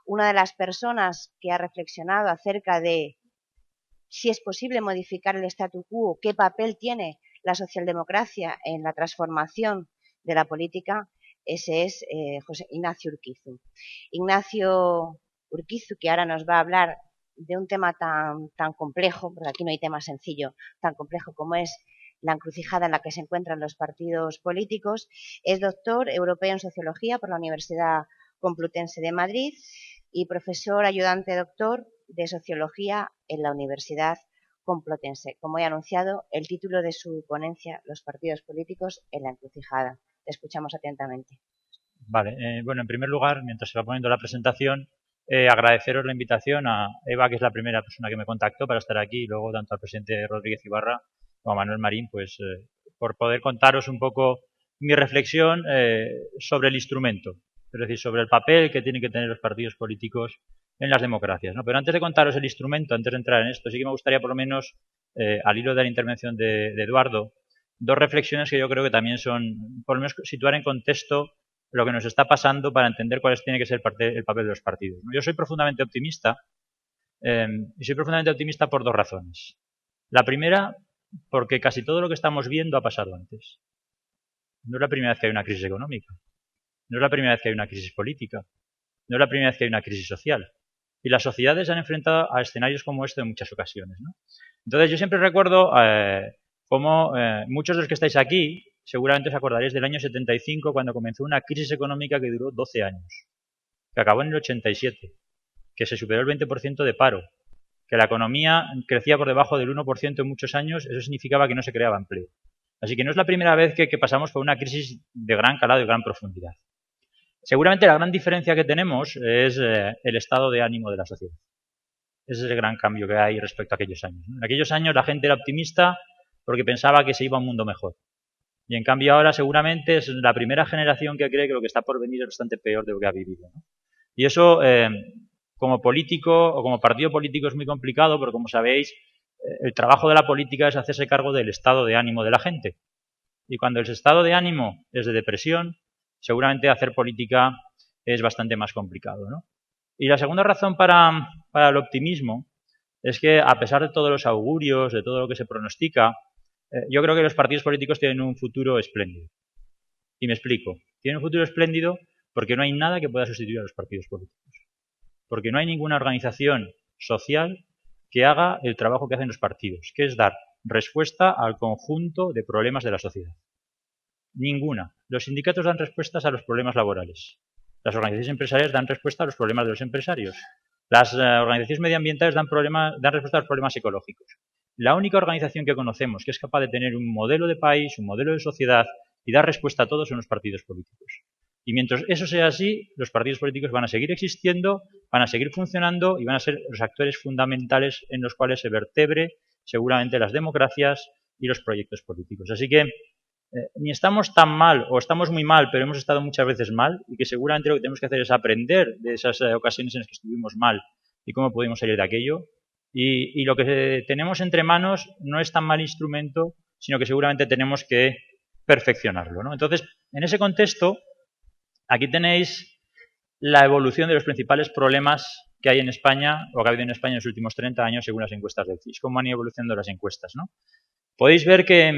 una de las personas que ha reflexionado acerca de si es posible modificar el statu quo, qué papel tiene la socialdemocracia en la transformación de la política, ese es José Ignacio Urquizu. Ignacio Urquizu, que ahora nos va a hablar de un tema tan complejo, porque aquí no hay tema sencillo, tan complejo como es la encrucijada en la que se encuentran los partidos políticos. Es doctor europeo en Sociología por la Universidad Complutense de Madrid y profesor ayudante doctor de Sociología en la Universidad Complutense. Como he anunciado, el título de su ponencia, Los partidos políticos en la encrucijada. Te escuchamos atentamente. Vale, bueno, en primer lugar, mientras se va poniendo la presentación, agradeceros la invitación a Eva, que es la primera persona que me contactó para estar aquí, y luego tanto al presidente Rodríguez Ibarra como a Manuel Marín, pues por poder contaros un poco mi reflexión sobre el instrumento, es decir, sobre el papel que tienen que tener los partidos políticos en las democracias, ¿no? Pero antes de contaros el instrumento, antes de entrar en esto, sí que me gustaría por lo menos, al hilo de la intervención de Eduardo, dos reflexiones que yo creo que también son, por lo menos, situar en contexto lo que nos está pasando para entender cuál tiene que ser el papel de los partidos, ¿no? Yo soy profundamente optimista y soy profundamente optimista por dos razones. La primera, porque casi todo lo que estamos viendo ha pasado antes. No es la primera vez que hay una crisis económica, no es la primera vez que hay una crisis política, no es la primera vez que hay una crisis social. Y las sociedades se han enfrentado a escenarios como este en muchas ocasiones, ¿no? Entonces yo siempre recuerdo cómo muchos de los que estáis aquí seguramente os acordaréis del año 75, cuando comenzó una crisis económica que duró 12 años, que acabó en el 87, que se superó el 20% de paro, que la economía crecía por debajo del 1% en muchos años. Eso significaba que no se creaba empleo. Así que no es la primera vez que pasamos por una crisis de gran calado y gran profundidad. Seguramente la gran diferencia que tenemos es el estado de ánimo de la sociedad. Ese es el gran cambio que hay respecto a aquellos años, ¿no? En aquellos años la gente era optimista porque pensaba que se iba a un mundo mejor. Y en cambio ahora seguramente es la primera generación que cree que lo que está por venir es bastante peor de lo que ha vivido, ¿no? Y eso, como político o como partido político, es muy complicado, porque como sabéis, el trabajo de la política es hacerse cargo del estado de ánimo de la gente. Y cuando el estado de ánimo es de depresión, seguramente hacer política es bastante más complicado, ¿no? Y la segunda razón para el optimismo es que, a pesar de todos los augurios, de todo lo que se pronostica, yo creo que los partidos políticos tienen un futuro espléndido. Y me explico. Tienen un futuro espléndido porque no hay nada que pueda sustituir a los partidos políticos. Porque no hay ninguna organización social que haga el trabajo que hacen los partidos, que es dar respuesta al conjunto de problemas de la sociedad. Ninguna. Los sindicatos dan respuestas a los problemas laborales. Las organizaciones empresariales dan respuesta a los problemas de los empresarios. Las organizaciones medioambientales dan respuesta a los problemas ecológicos. La única organización que conocemos que es capaz de tener un modelo de país, un modelo de sociedad y dar respuesta a todos son los partidos políticos. Y mientras eso sea así, los partidos políticos van a seguir existiendo, van a seguir funcionando y van a ser los actores fundamentales en los cuales se vertebre seguramente las democracias y los proyectos políticos. Así que ni estamos tan mal o estamos muy mal, pero hemos estado muchas veces mal, y que seguramente lo que tenemos que hacer es aprender de esas ocasiones en las que estuvimos mal y cómo pudimos salir de aquello. Y lo que tenemos entre manos no es tan mal instrumento, sino que seguramente tenemos que perfeccionarlo, ¿no? Entonces, en ese contexto, aquí tenéis la evolución de los principales problemas que hay en España, o que ha habido en España en los últimos 30 años, según las encuestas del CIS. ¿Cómo han ido evolucionando las encuestas, no? Podéis ver que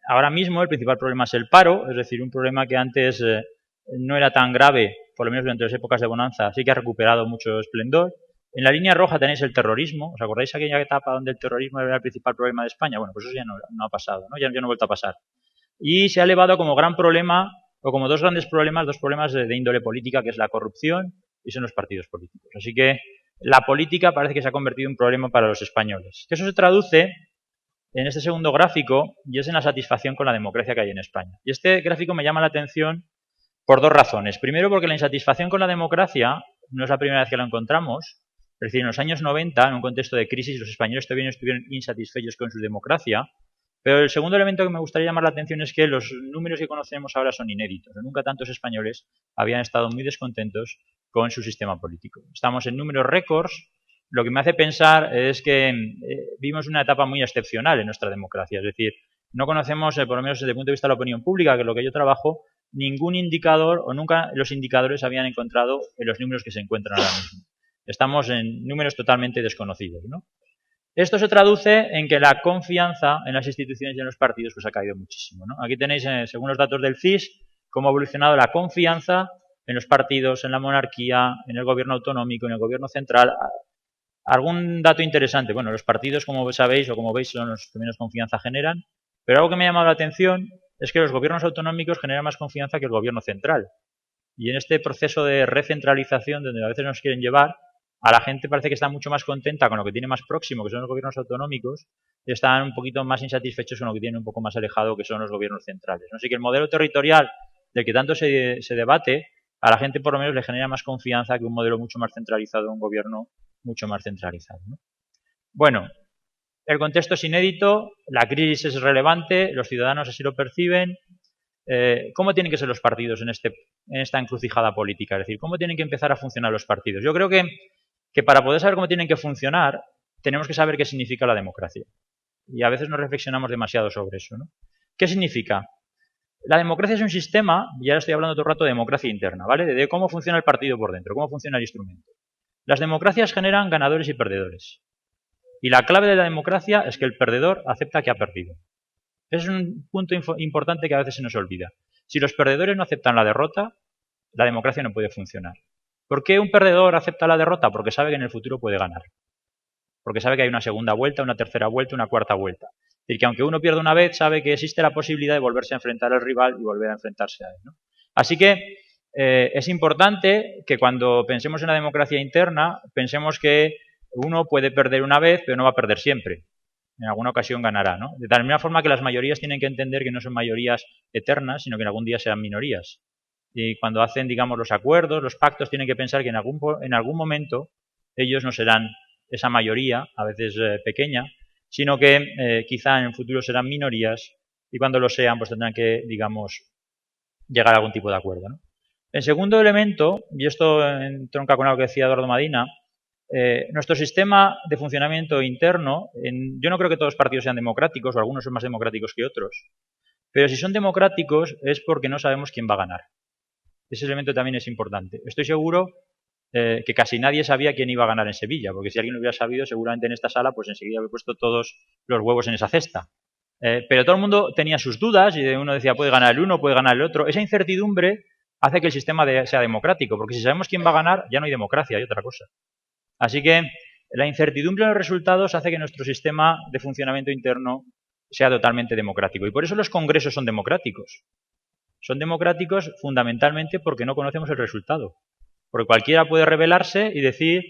ahora mismo el principal problema es el paro, es decir, un problema que antes no era tan grave, por lo menos durante las épocas de bonanza, sí que ha recuperado mucho esplendor. En la línea roja tenéis el terrorismo. ¿Os acordáis aquella etapa donde el terrorismo era el principal problema de España? Bueno, pues eso ya no ha pasado, ¿no? Ya no ha vuelto a pasar. Y se ha elevado como gran problema, o como dos grandes problemas, dos problemas de índole política, que es la corrupción y son los partidos políticos. Así que la política parece que se ha convertido en un problema para los españoles. Que eso se traduce en este segundo gráfico, y es en la satisfacción con la democracia que hay en España. Y este gráfico me llama la atención por dos razones. Primero, porque la insatisfacción con la democracia no es la primera vez que la encontramos. Es decir, en los años 90, en un contexto de crisis, los españoles todavía no estuvieron insatisfechos con su democracia. Pero el segundo elemento que me gustaría llamar la atención es que los números que conocemos ahora son inéditos. Nunca tantos españoles habían estado muy descontentos con su sistema político. Estamos en números récords. Lo que me hace pensar es que vimos una etapa muy excepcional en nuestra democracia. Es decir, no conocemos, por lo menos desde el punto de vista de la opinión pública, que es lo que yo trabajo, ningún indicador o nunca los indicadores habían encontrado en los números que se encuentran ahora mismo. Estamos en números totalmente desconocidos, ¿no? Esto se traduce en que la confianza en las instituciones y en los partidos pues ha caído muchísimo, ¿no? Aquí tenéis, según los datos del CIS, cómo ha evolucionado la confianza en los partidos, en la monarquía, en el gobierno autonómico, en el gobierno central. Algún dato interesante. Bueno, los partidos, como sabéis o como veis, son los que menos confianza generan. Pero algo que me ha llamado la atención es que los gobiernos autonómicos generan más confianza que el gobierno central. Y en este proceso de recentralización, donde a veces nos quieren llevar, a la gente parece que está mucho más contenta con lo que tiene más próximo, que son los gobiernos autonómicos, y están un poquito más insatisfechos con lo que tienen un poco más alejado, que son los gobiernos centrales, ¿no? Así que el modelo territorial del que tanto se debate, a la gente por lo menos le genera más confianza que un modelo mucho más centralizado, un gobierno mucho más centralizado, ¿no? Bueno, el contexto es inédito, la crisis es relevante, los ciudadanos así lo perciben. ¿Cómo tienen que ser los partidos en esta encrucijada política? Es decir, ¿cómo tienen que empezar a funcionar los partidos? Yo creo que para poder saber cómo tienen que funcionar, tenemos que saber qué significa la democracia. Y a veces no reflexionamos demasiado sobre eso, ¿no? ¿Qué significa? La democracia es un sistema, y ahora estoy hablando todo el rato de democracia interna, ¿vale? De cómo funciona el partido por dentro, cómo funciona el instrumento. Las democracias generan ganadores y perdedores. Y la clave de la democracia es que el perdedor acepta que ha perdido. Es un punto importante que a veces se nos olvida. Si los perdedores no aceptan la derrota, la democracia no puede funcionar. ¿Por qué un perdedor acepta la derrota? Porque sabe que en el futuro puede ganar. Porque sabe que hay una segunda vuelta, una tercera vuelta, una cuarta vuelta. Es decir, que aunque uno pierda una vez, sabe que existe la posibilidad de volverse a enfrentar al rival y volver a enfrentarse a él, ¿no? Así que es importante que cuando pensemos en la democracia interna, pensemos que uno puede perder una vez, pero no va a perder siempre. En alguna ocasión ganará, ¿no? De tal misma forma que las mayorías tienen que entender que no son mayorías eternas, sino que en algún día serán minorías. Y cuando hacen, digamos, los acuerdos, los pactos, tienen que pensar que en algún momento ellos no serán esa mayoría, a veces pequeña, sino que quizá en el futuro serán minorías y cuando lo sean, pues tendrán que, digamos, llegar a algún tipo de acuerdo, ¿no? El segundo elemento, y esto entronca con algo que decía Eduardo Madina, nuestro sistema de funcionamiento interno, yo no creo que todos los partidos sean democráticos, o algunos son más democráticos que otros, pero si son democráticos es porque no sabemos quién va a ganar. Ese elemento también es importante. Estoy seguro que casi nadie sabía quién iba a ganar en Sevilla, porque si alguien lo hubiera sabido, seguramente en esta sala, pues enseguida habría puesto todos los huevos en esa cesta. Pero todo el mundo tenía sus dudas y uno decía, puede ganar el uno, puede ganar el otro. Esa incertidumbre hace que el sistema sea democrático, porque si sabemos quién va a ganar, ya no hay democracia, hay otra cosa. Así que la incertidumbre de los resultados hace que nuestro sistema de funcionamiento interno sea totalmente democrático. Y por eso los congresos son democráticos. Son democráticos fundamentalmente porque no conocemos el resultado. Porque cualquiera puede rebelarse y decir,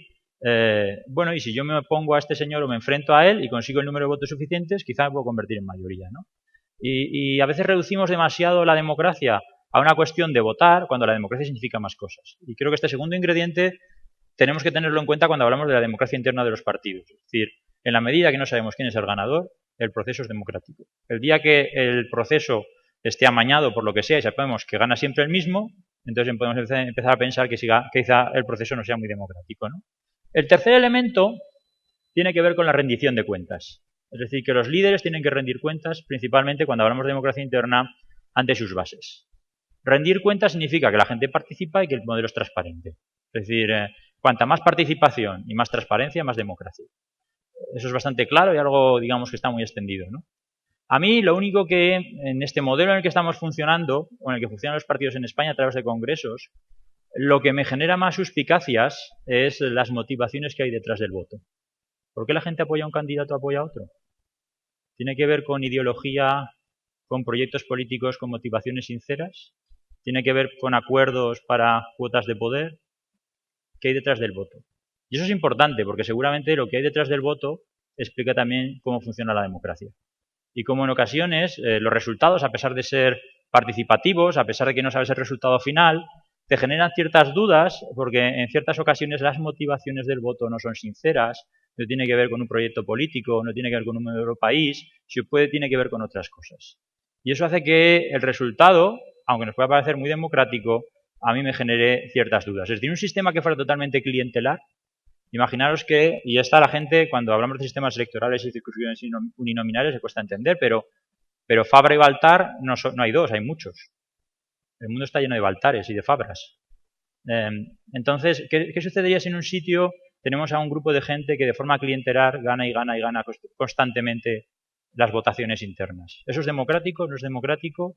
bueno, y si yo me opongo a este señor o me enfrento a él y consigo el número de votos suficientes, quizá me puedo convertir en mayoría, ¿no? Y a veces reducimos demasiado la democracia a una cuestión de votar cuando la democracia significa más cosas. Y creo que este segundo ingrediente tenemos que tenerlo en cuenta cuando hablamos de la democracia interna de los partidos. Es decir, en la medida que no sabemos quién es el ganador, el proceso es democrático. El día que el proceso esté amañado por lo que sea y sabemos que gana siempre el mismo, entonces podemos empezar a pensar que quizá el proceso no sea muy democrático, ¿no? El tercer elemento tiene que ver con la rendición de cuentas. Es decir, que los líderes tienen que rendir cuentas, principalmente cuando hablamos de democracia interna, ante sus bases. Rendir cuentas significa que la gente participa y que el modelo es transparente. Es decir, cuanta más participación y más transparencia, más democracia. Eso es bastante claro y algo, digamos, que está muy extendido, ¿no? A mí lo único que en este modelo en el que estamos funcionando, o en el que funcionan los partidos en España a través de congresos, lo que me genera más suspicacias es las motivaciones que hay detrás del voto. ¿Por qué la gente apoya a un candidato o apoya a otro? ¿Tiene que ver con ideología, con proyectos políticos, con motivaciones sinceras? ¿Tiene que ver con acuerdos para cuotas de poder? ¿Qué hay detrás del voto? Y eso es importante porque seguramente lo que hay detrás del voto explica también cómo funciona la democracia. Y como en ocasiones los resultados, a pesar de ser participativos, a pesar de que no sabes el resultado final, te generan ciertas dudas porque en ciertas ocasiones las motivaciones del voto no son sinceras, no tiene que ver con un proyecto político, no tiene que ver con un modelo país, tiene que ver con otras cosas. Y eso hace que el resultado, aunque nos pueda parecer muy democrático, a mí me genere ciertas dudas. Es decir, un sistema que fuera totalmente clientelar, imaginaros que, y esta la gente, cuando hablamos de sistemas electorales y circunscripciones uninominales, le cuesta entender, pero Fabra y Baltar no hay dos, hay muchos. El mundo está lleno de Baltares y de Fabras. Entonces, ¿qué sucedería si en un sitio tenemos a un grupo de gente que de forma clientelar gana y gana y gana constantemente las votaciones internas? ¿Eso es democrático? ¿No es democrático?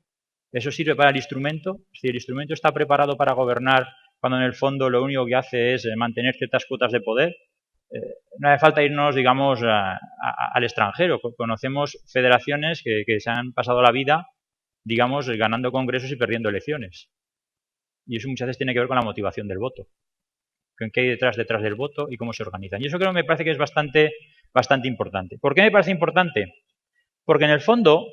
¿Eso sirve para el instrumento? Si el instrumento está preparado para gobernar cuando en el fondo lo único que hace es mantener ciertas cuotas de poder, no hace falta irnos, digamos, al extranjero. Conocemos federaciones que se han pasado la vida, digamos, ganando congresos y perdiendo elecciones. Y eso muchas veces tiene que ver con la motivación del voto, con qué hay detrás del voto y cómo se organizan. Y eso creo que me parece que es bastante importante. ¿Por qué me parece importante? Porque en el fondo,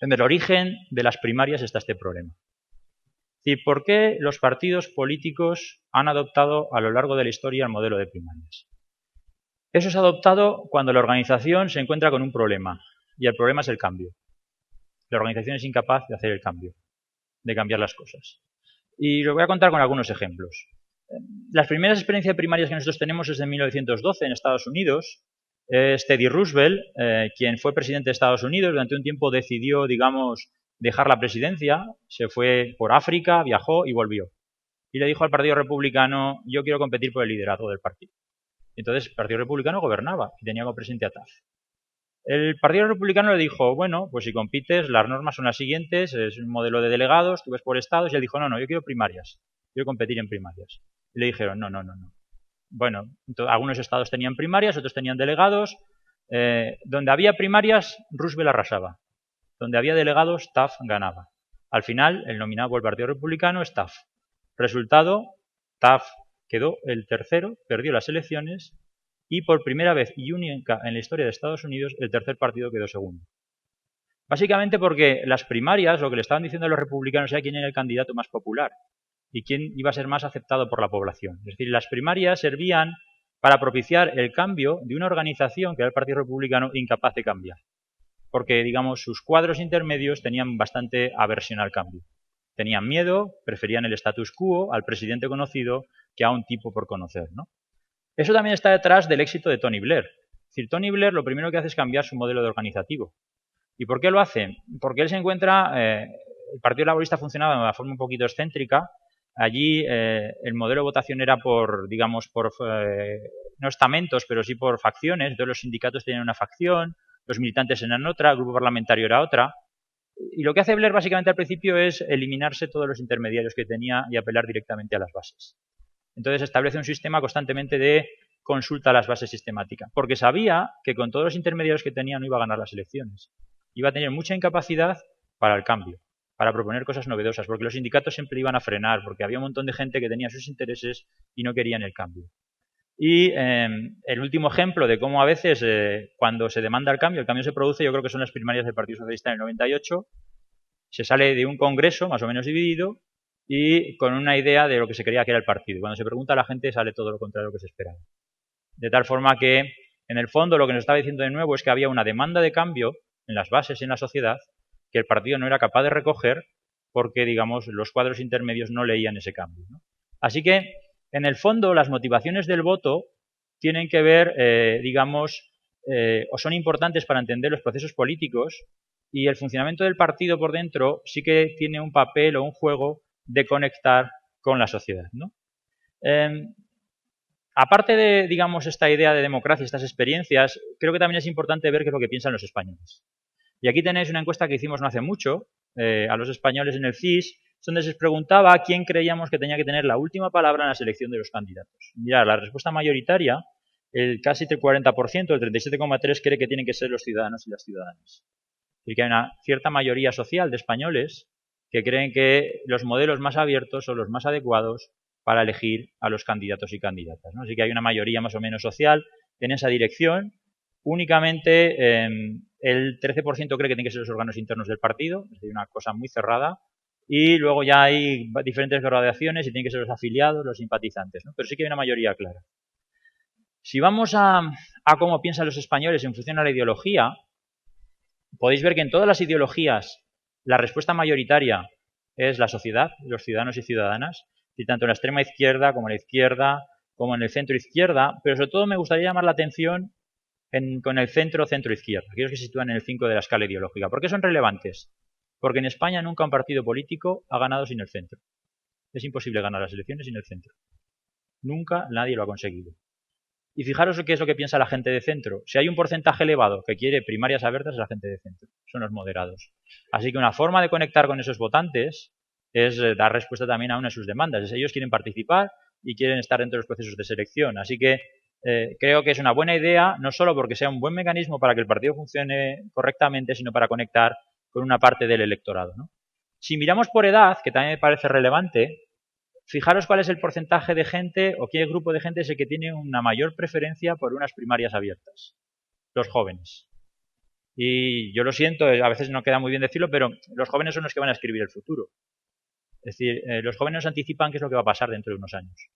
en el origen de las primarias está este problema. Es decir, ¿por qué los partidos políticos han adoptado a lo largo de la historia el modelo de primarias? Eso se ha adoptado cuando la organización se encuentra con un problema, y el problema es el cambio. La organización es incapaz de hacer el cambio, de cambiar las cosas. Y lo voy a contar con algunos ejemplos. Las primeras experiencias primarias que nosotros tenemos es de 1912 en Estados Unidos. Teddy Roosevelt, quien fue presidente de Estados Unidos, durante un tiempo decidió, digamos, dejar la presidencia, se fue por África, viajó y volvió. Y le dijo al Partido Republicano, yo quiero competir por el liderazgo del partido. Entonces el Partido Republicano gobernaba y tenía como presidente a Taft. El Partido Republicano le dijo, bueno, pues si compites, las normas son las siguientes, es un modelo de delegados, tú ves por estados, y él dijo, no, yo quiero primarias, quiero competir en primarias. Y le dijeron, no. Bueno, algunos estados tenían primarias, otros tenían delegados. Donde había primarias, Roosevelt arrasaba. Donde había delegados, Taft ganaba. Al final, el nominado por el Partido Republicano es Taft. Resultado, Taft quedó el tercero, perdió las elecciones y por primera vez y única en la historia de Estados Unidos, el tercer partido quedó segundo. Básicamente porque las primarias, lo que le estaban diciendo a los republicanos era quién era el candidato más popular y quién iba a ser más aceptado por la población. Es decir, las primarias servían para propiciar el cambio de una organización que era el Partido Republicano incapaz de cambiar. Porque, digamos, sus cuadros intermedios tenían bastante aversión al cambio. Tenían miedo, preferían el status quo, al presidente conocido, que a un tipo por conocer, ¿no? Eso también está detrás del éxito de Tony Blair. Es decir, Tony Blair lo primero que hace es cambiar su modelo de organizativo. ¿Y por qué lo hace? Porque él se encuentra, el Partido Laborista funcionaba de una forma un poquito excéntrica. Allí el modelo de votación era por, digamos, no estamentos, pero sí por facciones. Entonces los sindicatos tenían una facción, los militantes eran otra, el grupo parlamentario era otra. Y lo que hace Blair básicamente al principio es eliminarse todos los intermediarios que tenía y apelar directamente a las bases. Entonces establece un sistema constantemente de consulta a las bases sistemática, porque sabía que con todos los intermediarios que tenía no iba a ganar las elecciones. Iba a tener mucha incapacidad para el cambio, para proponer cosas novedosas, porque los sindicatos siempre iban a frenar, porque había un montón de gente que tenía sus intereses y no querían el cambio. Y el último ejemplo de cómo a veces cuando se demanda el cambio se produce, yo creo que son las primarias del Partido Socialista en el 98. Se sale de un congreso más o menos dividido y con una idea de lo que se creía que era el partido. Cuando se pregunta a la gente sale todo lo contrario de lo que se esperaba. De tal forma que, en el fondo, lo que nos estaba diciendo de nuevo es que había una demanda de cambio en las bases y en la sociedad que el partido no era capaz de recoger porque, digamos, los cuadros intermedios no leían ese cambio, ¿no? Así que, en el fondo, las motivaciones del voto tienen que ver, digamos, o son importantes para entender los procesos políticos y el funcionamiento del partido por dentro sí que tiene un papel o un juego de conectar con la sociedad, ¿no? Aparte de, digamos, esta idea de democracia, estas experiencias, creo que también es importante ver qué es lo que piensan los españoles. Y aquí tenéis una encuesta que hicimos no hace mucho a los españoles en el CIS, donde se les preguntaba quién creíamos que tenía que tener la última palabra en la selección de los candidatos. Mirad, la respuesta mayoritaria, casi el 40%, el 37,3% cree que tienen que ser los ciudadanos y las ciudadanas. Y que hay una cierta mayoría social de españoles que creen que los modelos más abiertos son los más adecuados para elegir a los candidatos y candidatas, ¿no? Así que hay una mayoría más o menos social en esa dirección. Únicamente el 13% cree que tienen que ser los órganos internos del partido, es decir, una cosa muy cerrada. Y luego ya hay diferentes gradaciones y tienen que ser los afiliados, los simpatizantes, ¿no? Pero sí que hay una mayoría clara. Si vamos a cómo piensan los españoles en función a la ideología, podéis ver que en todas las ideologías la respuesta mayoritaria es la sociedad, los ciudadanos y ciudadanas, y tanto en la extrema izquierda como en la izquierda, como en el centro izquierda, pero sobre todo me gustaría llamar la atención con el centro izquierda, aquellos que se sitúan en el 5 de la escala ideológica. ¿Por qué son relevantes? Porque en España nunca un partido político ha ganado sin el centro. Es imposible ganar las elecciones sin el centro. Nunca nadie lo ha conseguido. Y fijaros qué es lo que piensa la gente de centro. Si hay un porcentaje elevado que quiere primarias abiertas, es la gente de centro. Son los moderados. Así que una forma de conectar con esos votantes es dar respuesta también a una de sus demandas. Ellos quieren participar y quieren estar dentro de los procesos de selección. Así que creo que es una buena idea, no solo porque sea un buen mecanismo para que el partido funcione correctamente, sino para conectar con una parte del electorado, ¿no? Si miramos por edad, que también me parece relevante, fijaros cuál es el porcentaje de gente o qué grupo de gente es el que tiene una mayor preferencia por unas primarias abiertas. Los jóvenes. Y yo lo siento, a veces no queda muy bien decirlo, pero los jóvenes son los que van a escribir el futuro. Es decir, los jóvenes nos anticipan qué es lo que va a pasar dentro de unos años.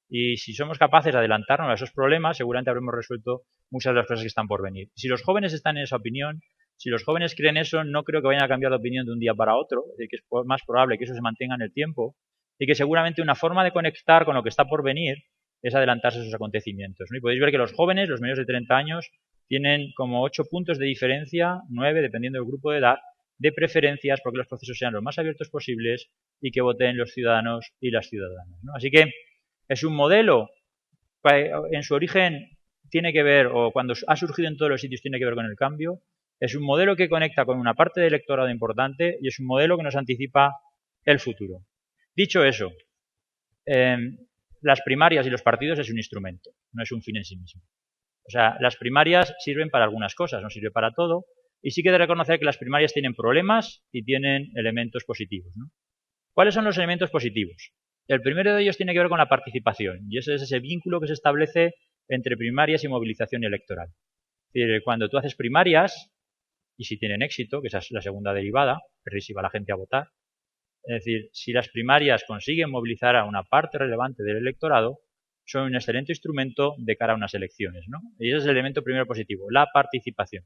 Y si somos capaces de adelantarnos a esos problemas, seguramente habremos resuelto muchas de las cosas que están por venir. Si los jóvenes están en esa opinión, si los jóvenes creen eso, no creo que vayan a cambiar de opinión de un día para otro, es decir, que es más probable que eso se mantenga en el tiempo y que seguramente una forma de conectar con lo que está por venir es adelantarse a esos acontecimientos, ¿no? Y podéis ver que los jóvenes, los menores de 30 años, tienen como 8 puntos de diferencia, 9, dependiendo del grupo de edad, de preferencias porque los procesos sean lo más abiertos posibles y que voten los ciudadanos y las ciudadanas, ¿no? Así que es un modelo, en su origen tiene que ver, o cuando ha surgido en todos los sitios tiene que ver con el cambio, es un modelo que conecta con una parte del electorado importante y es un modelo que nos anticipa el futuro. Dicho eso, las primarias y los partidos es un instrumento, no es un fin en sí mismo. O sea, las primarias sirven para algunas cosas, no sirve para todo, y sí que he de reconocer que las primarias tienen problemas y tienen elementos positivos, ¿no? ¿Cuáles son los elementos positivos? El primero de ellos tiene que ver con la participación, y ese es ese vínculo que se establece entre primarias y movilización electoral. Es decir, cuando tú haces primarias, y si tienen éxito, que esa es la segunda derivada, persuasiva a la gente a votar, es decir, si las primarias consiguen movilizar a una parte relevante del electorado, son un excelente instrumento de cara a unas elecciones, ¿no? Y ese es el elemento primero positivo, la participación.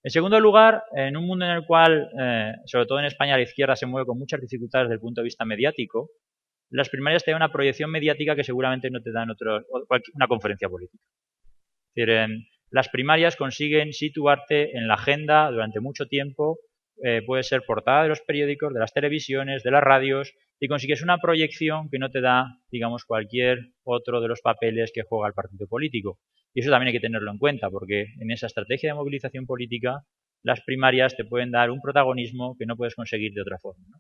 En segundo lugar, en un mundo en el cual, sobre todo en España, la izquierda se mueve con muchas dificultades desde el punto de vista mediático, las primarias te dan una proyección mediática que seguramente no te dan una conferencia política. Es decir, las primarias consiguen situarte en la agenda durante mucho tiempo, puede ser portada de los periódicos, de las televisiones, de las radios, y consigues una proyección que no te da, digamos, cualquier otro de los papeles que juega el partido político. Y eso también hay que tenerlo en cuenta, porque en esa estrategia de movilización política, las primarias te pueden dar un protagonismo que no puedes conseguir de otra forma, ¿no?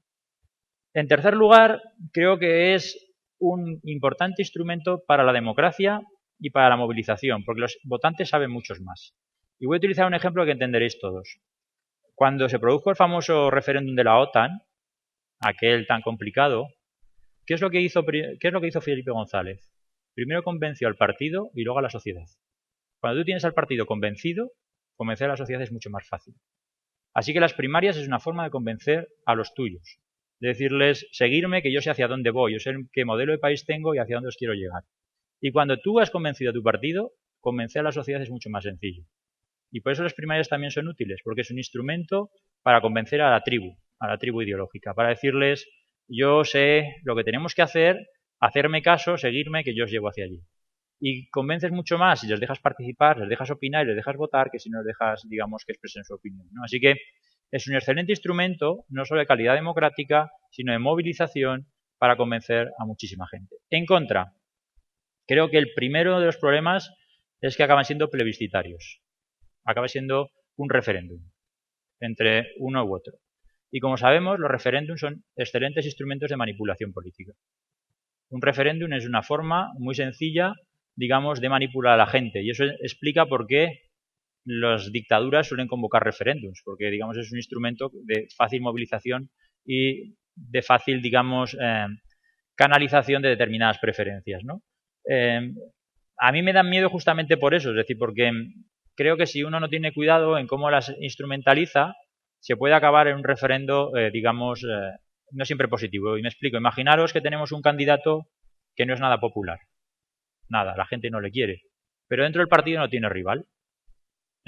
En tercer lugar, creo que es un importante instrumento para la democracia y para la movilización, porque los votantes saben muchos más. Y voy a utilizar un ejemplo que entenderéis todos. Cuando se produjo el famoso referéndum de la OTAN, aquel tan complicado, ¿qué es lo que hizo Felipe González? Primero convenció al partido y luego a la sociedad. Cuando tú tienes al partido convencido, convencer a la sociedad es mucho más fácil. Así que las primarias es una forma de convencer a los tuyos. De decirles, seguirme, que yo sé hacia dónde voy, yo sé qué modelo de país tengo y hacia dónde os quiero llegar. Y cuando tú has convencido a tu partido, convencer a la sociedad es mucho más sencillo. Y por eso las primarias también son útiles, porque es un instrumento para convencer a la tribu ideológica, para decirles, yo sé lo que tenemos que hacer, hacerme caso, seguirme, que yo os llevo hacia allí. Y convences mucho más si les dejas participar, les dejas opinar y les dejas votar, que si no les dejas, digamos, que expresen su opinión, ¿no? Así que es un excelente instrumento, no solo de calidad democrática, sino de movilización para convencer a muchísima gente. En contra, creo que el primero de los problemas es que acaban siendo plebiscitarios. Acaba siendo un referéndum entre uno u otro. Y como sabemos, los referéndums son excelentes instrumentos de manipulación política. Un referéndum es una forma muy sencilla, digamos, de manipular a la gente. Y eso explica por qué las dictaduras suelen convocar referéndums, porque, digamos, es un instrumento de fácil movilización y de fácil, digamos, canalización de determinadas preferencias, ¿no? A mí me dan miedo justamente por eso, es decir, porque creo que si uno no tiene cuidado en cómo las instrumentaliza, se puede acabar en un referendo, digamos, no siempre positivo. Y me explico, imaginaros que tenemos un candidato que no es nada popular. Nada, la gente no le quiere. Pero dentro del partido no tiene rival.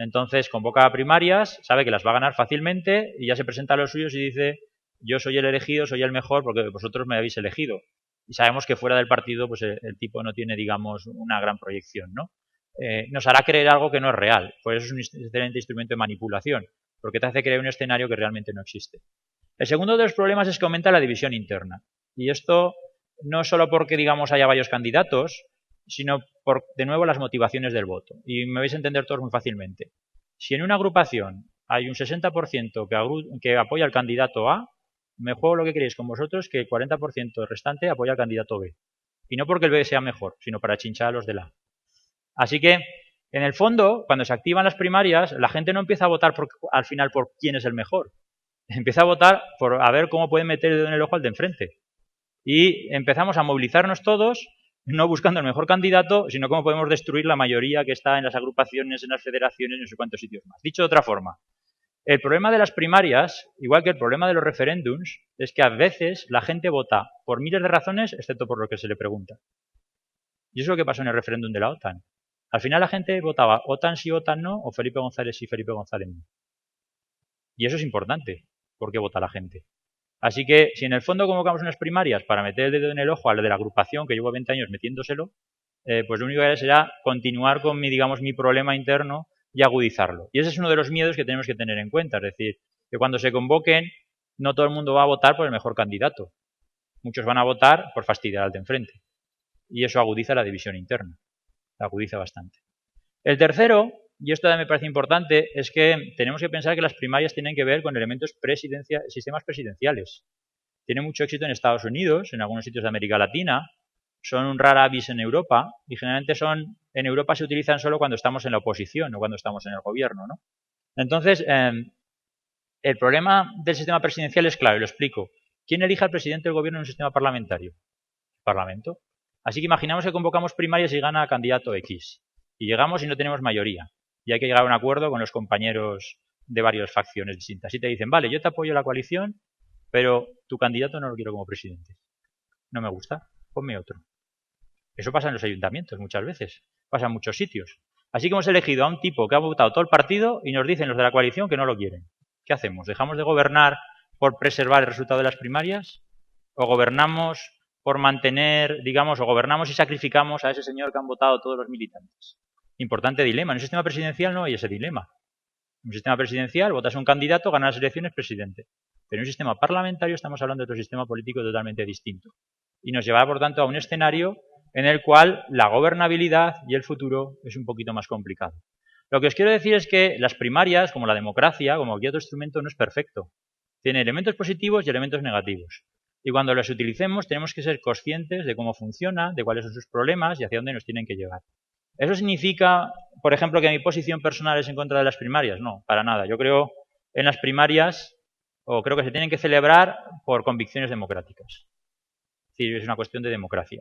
Entonces convoca a primarias, sabe que las va a ganar fácilmente y ya se presenta a los suyos y dice, yo soy el elegido, soy el mejor porque vosotros me habéis elegido. Y sabemos que fuera del partido pues el tipo no tiene, digamos, una gran proyección, ¿no? Nos hará creer algo que no es real. Por eso es un excelente instrumento de manipulación, porque te hace creer un escenario que realmente no existe. El segundo de los problemas es que aumenta la división interna. Y esto no solo porque, digamos, haya varios candidatos, sino por, de nuevo, las motivaciones del voto. Y me vais a entender todos muy fácilmente. Si en una agrupación hay un 60% que apoya al candidato A, me juego lo que queréis con vosotros que el 40% restante apoya al candidato B. Y no porque el B sea mejor, sino para chinchar a los del A. Así que, en el fondo, cuando se activan las primarias, la gente no empieza a votar al final por quién es el mejor. Empieza a votar por a ver cómo pueden meter el dedo en el ojo al de enfrente. Y empezamos a movilizarnos todos, no buscando el mejor candidato, sino cómo podemos destruir la mayoría que está en las agrupaciones, en las federaciones, en no sé cuántos sitios más. Dicho de otra forma, el problema de las primarias, igual que el problema de los referéndums, es que a veces la gente vota por miles de razones, excepto por lo que se le pregunta. Y eso es lo que pasó en el referéndum de la OTAN. Al final la gente votaba OTAN sí, OTAN no, o Felipe González sí, Felipe González no. Y eso es importante, porque vota la gente. Así que, si en el fondo convocamos unas primarias para meter el dedo en el ojo al de la agrupación que llevo 20 años metiéndoselo, pues lo único que haré será continuar con mi problema interno y agudizarlo. Y ese es uno de los miedos que tenemos que tener en cuenta. Es decir, que cuando se convoquen, no todo el mundo va a votar por el mejor candidato. Muchos van a votar por fastidiar al de enfrente. Y eso agudiza la división interna. La agudiza bastante. El tercero, y esto me parece importante, es que tenemos que pensar que las primarias tienen que ver con elementos sistemas presidenciales. Tiene mucho éxito en Estados Unidos, en algunos sitios de América Latina, son un rara avis en Europa y generalmente en Europa se utilizan solo cuando estamos en la oposición o cuando estamos en el gobierno, ¿no? Entonces, el problema del sistema presidencial es claro, y lo explico. ¿Quién elige al presidente del gobierno en un sistema parlamentario? El Parlamento. Así que imaginamos que convocamos primarias y gana candidato X. Y llegamos y no tenemos mayoría. Y hay que llegar a un acuerdo con los compañeros de varias facciones distintas. Y te dicen, vale, yo te apoyo la coalición, pero tu candidato no lo quiero como presidente. No me gusta, ponme otro. Eso pasa en los ayuntamientos muchas veces. Pasa en muchos sitios. Así que hemos elegido a un tipo que ha votado todo el partido y nos dicen los de la coalición que no lo quieren. ¿Qué hacemos? ¿Dejamos de gobernar por preservar el resultado de las primarias? ¿O gobernamos por mantener, digamos, o gobernamos y sacrificamos a ese señor que han votado todos los militantes? Importante dilema. En un sistema presidencial no hay ese dilema. En un sistema presidencial votas a un candidato, ganas las elecciones, presidente. Pero en un sistema parlamentario estamos hablando de otro sistema político totalmente distinto. Y nos llevará, por tanto, a un escenario en el cual la gobernabilidad y el futuro es un poquito más complicado. Lo que os quiero decir es que las primarias, como la democracia, como cualquier otro instrumento, no es perfecto. Tiene elementos positivos y elementos negativos. Y cuando las utilicemos tenemos que ser conscientes de cómo funciona, de cuáles son sus problemas y hacia dónde nos tienen que llegar. ¿Eso significa, por ejemplo, que mi posición personal es en contra de las primarias? No, para nada. Yo creo en las primarias, o creo que se tienen que celebrar por convicciones democráticas. Es decir, es una cuestión de democracia.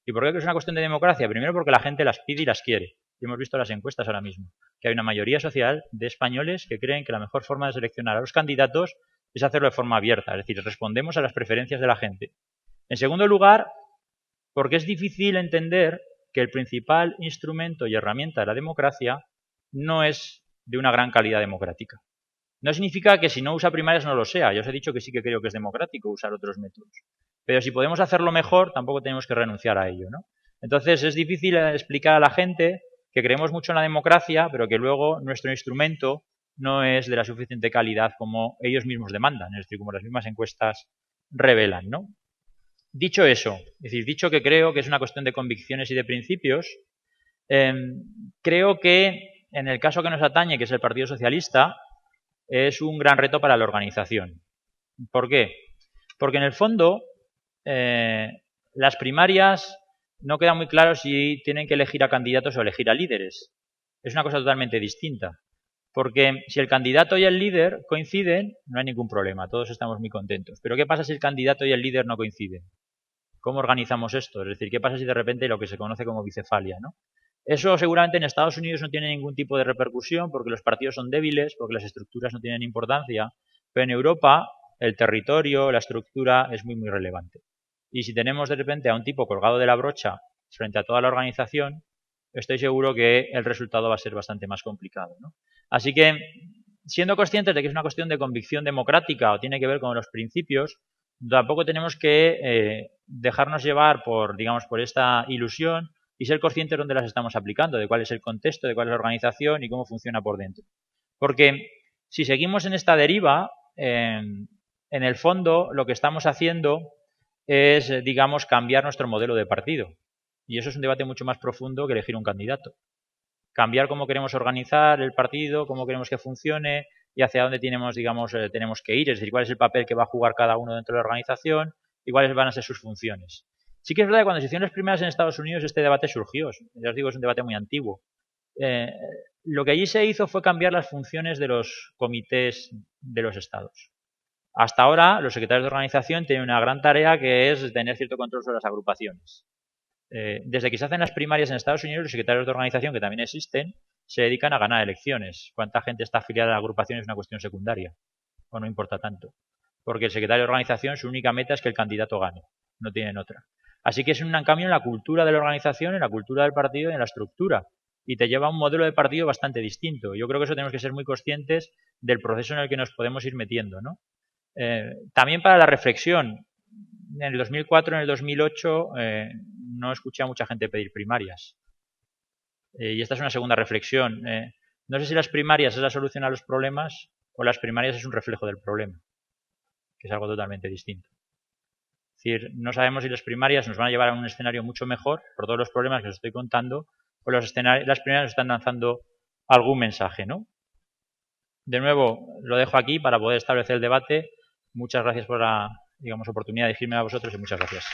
¿Y por qué es una cuestión de democracia? Primero porque la gente las pide y las quiere. Y hemos visto las encuestas ahora mismo, que hay una mayoría social de españoles que creen que la mejor forma de seleccionar a los candidatos es hacerlo de forma abierta, es decir, respondemos a las preferencias de la gente. En segundo lugar, porque es difícil entender que el principal instrumento y herramienta de la democracia no es de una gran calidad democrática. No significa que si no usa primarias no lo sea. Yo os he dicho que sí que creo que es democrático usar otros métodos. Pero si podemos hacerlo mejor, tampoco tenemos que renunciar a ello, ¿no? Entonces es difícil explicar a la gente que creemos mucho en la democracia, pero que luego nuestro instrumento no es de la suficiente calidad como ellos mismos demandan, es decir, como las mismas encuestas revelan, ¿no? Dicho eso, es decir, dicho que creo que es una cuestión de convicciones y de principios, creo que en el caso que nos atañe, que es el Partido Socialista, es un gran reto para la organización. ¿Por qué? Porque en el fondo las primarias no queda muy claro si tienen que elegir a candidatos o elegir a líderes. Es una cosa totalmente distinta. Porque si el candidato y el líder coinciden, no hay ningún problema, todos estamos muy contentos. Pero ¿qué pasa si el candidato y el líder no coinciden? ¿Cómo organizamos esto? Es decir, ¿qué pasa si de repente lo que se conoce como bicefalia, ¿no? Eso seguramente en Estados Unidos no tiene ningún tipo de repercusión porque los partidos son débiles, porque las estructuras no tienen importancia. Pero en Europa el territorio, la estructura es muy, muy relevante. Y si tenemos de repente a un tipo colgado de la brocha frente a toda la organización, estoy seguro que el resultado va a ser bastante más complicado, ¿no? Así que, siendo conscientes de que es una cuestión de convicción democrática o tiene que ver con los principios, tampoco tenemos que dejarnos llevar por, digamos, por esta ilusión y ser conscientes de dónde las estamos aplicando, de cuál es el contexto, de cuál es la organización y cómo funciona por dentro. Porque si seguimos en esta deriva, En el fondo, lo que estamos haciendo es, digamos, cambiar nuestro modelo de partido. Y eso es un debate mucho más profundo que elegir un candidato. Cambiar cómo queremos organizar el partido, cómo queremos que funcione y hacia dónde tenemos, digamos, tenemos que ir. Es decir, cuál es el papel que va a jugar cada uno dentro de la organización y cuáles van a ser sus funciones. Sí que es verdad que cuando se hicieron las primeras en Estados Unidos este debate surgió. Ya os digo, es un debate muy antiguo. Lo que allí se hizo fue cambiar las funciones de los comités de los estados. Hasta ahora, los secretarios de organización tienen una gran tarea que es tener cierto control sobre las agrupaciones. Desde que se hacen las primarias en Estados Unidos, los secretarios de organización, que también existen, se dedican a ganar elecciones. Cuánta gente está afiliada a la agrupación es una cuestión secundaria, o no importa tanto. Porque el secretario de organización, su única meta es que el candidato gane, no tienen otra. Así que es un cambio en la cultura de la organización, en la cultura del partido y en la estructura. Y te lleva a un modelo de partido bastante distinto. Yo creo que eso tenemos que ser muy conscientes del proceso en el que nos podemos ir metiendo, ¿no? También para la reflexión, en el 2004, en el 2008, no escuché a mucha gente pedir primarias. Y esta es una segunda reflexión. No sé si las primarias es la solución a los problemas o las primarias es un reflejo del problema, que es algo totalmente distinto. Es decir, no sabemos si las primarias nos van a llevar a un escenario mucho mejor por todos los problemas que os estoy contando, o las primarias nos están lanzando algún mensaje, ¿no? De nuevo, lo dejo aquí para poder establecer el debate. Muchas gracias por la, digamos, oportunidad de dirigirme a vosotros y muchas gracias.